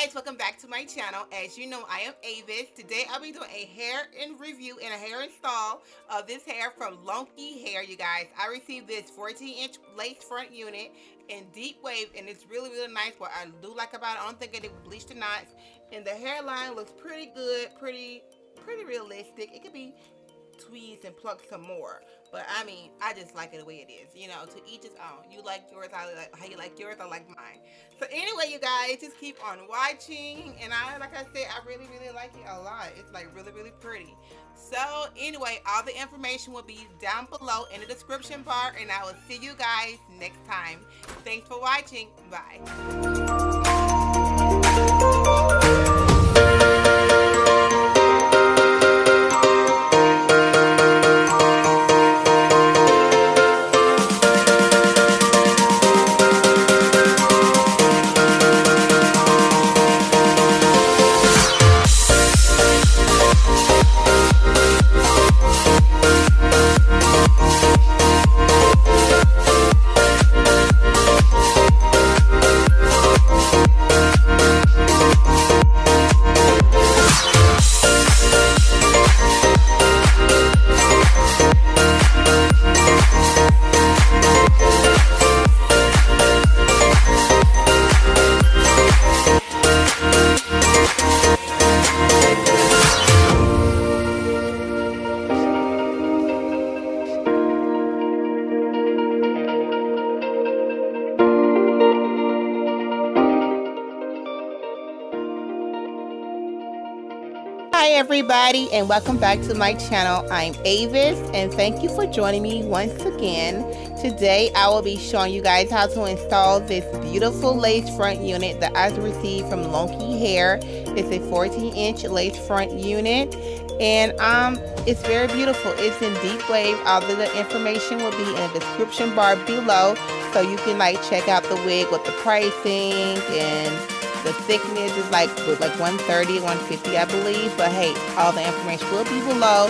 guys, welcome back to my channel. As you know, I am Avis. Today I'll be doing a hair in review and a hair install of this hair from Longqi Hair, you guys. I received this 14-inch lace front unit in deep wave, and it's really nice. What I do like about it, I don't think it would bleach the knots, and the hairline looks pretty good, pretty realistic. It could be tweezed and plucked some more, but I mean, I just like it the way it is. You know, to each his own. You like yours, I like how you like yours, I like mine. So anyway, you guys, just keep on watching, and like I said, I really like it a lot. It's like really pretty. So anyway, all the information will be down below in the description bar, and I will see you guys next time. Thanks for watching. Bye. Hi everybody, and welcome back to my channel. I'm Avis, and thank you for joining me once again. Today I will be showing you guys how to install this beautiful lace front unit that I received from Longqi Hair. It's a 14-inch lace front unit, and it's very beautiful. It's in deep wave. All of the information will be in the description bar below, so you can check out the wig with the pricing, and the thickness is like 130, 150, I believe. But hey, all the information will be below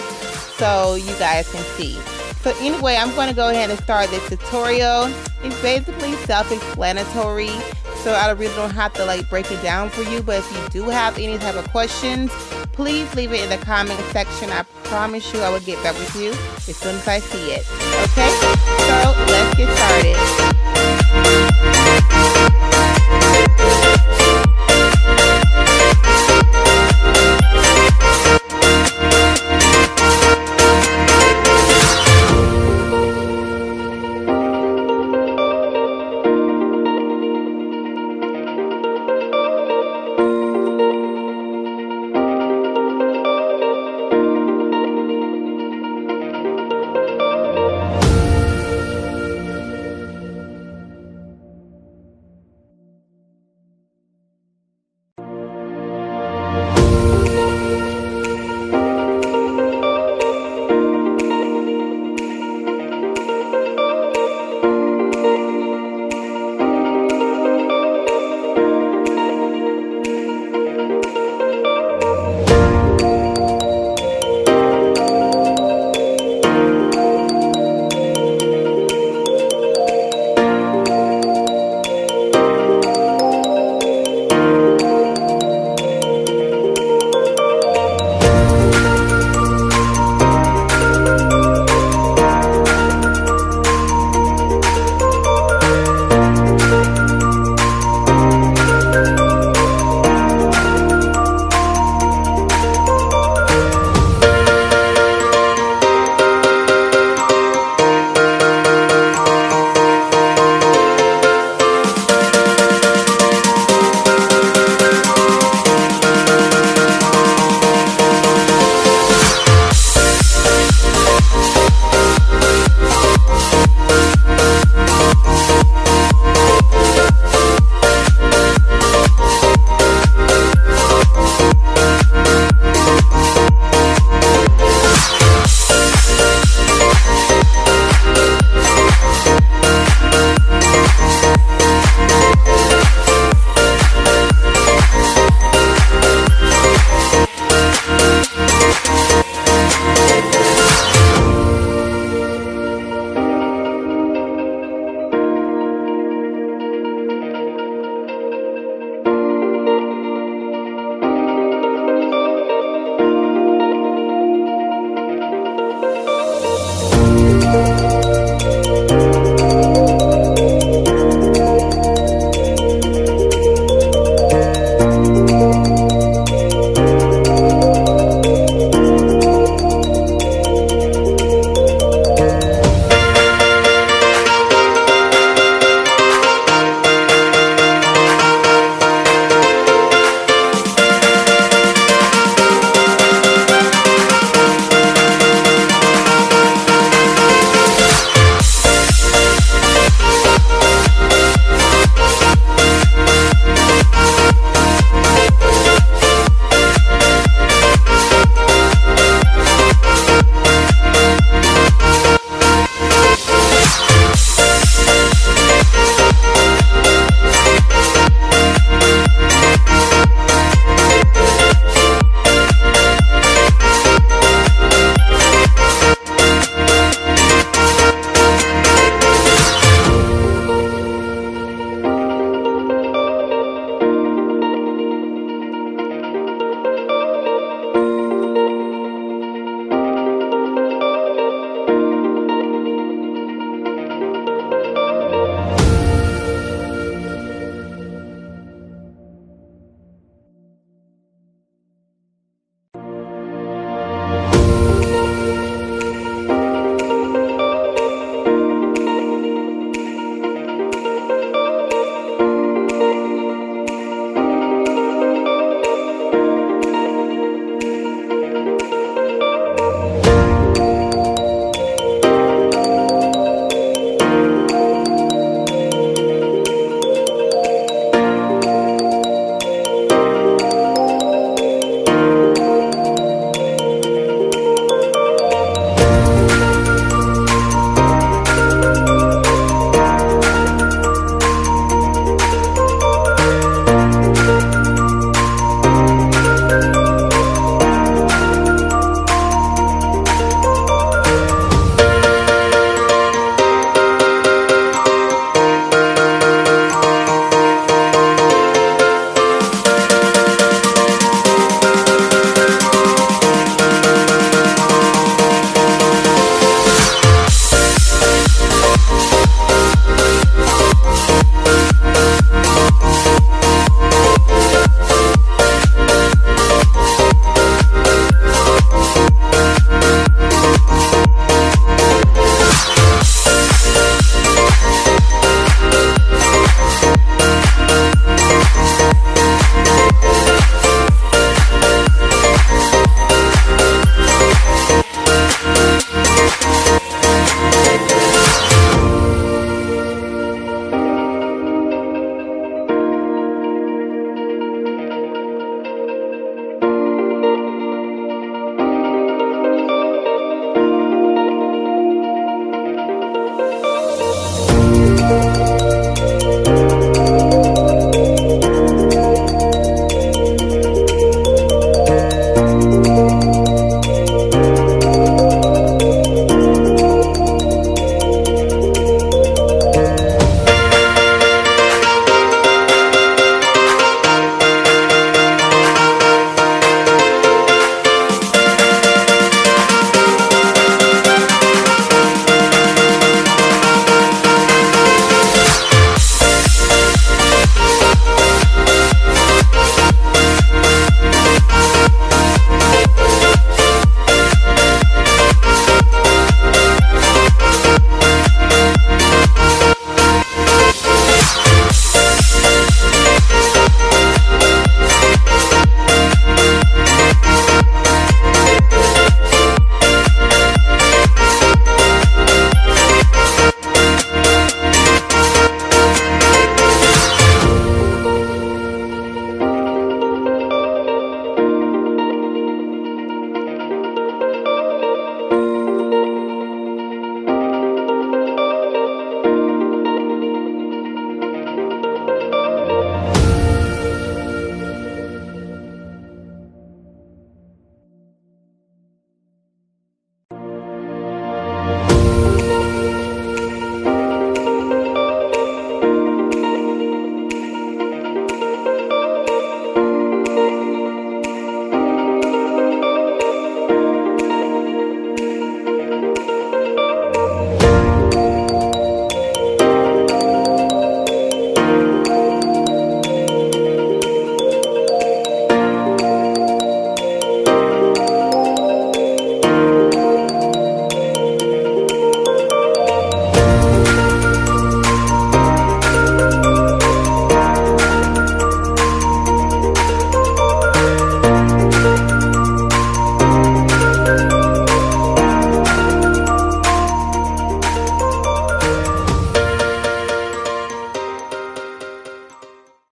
so you guys can see. So anyway, I'm going to go ahead and start this tutorial. It's basically self-explanatory, so I really don't have to break it down for you. But if you do have any type of questions, please leave it in the comment section. I promise you I will get back with you as soon as I see it. Okay, so let's get started.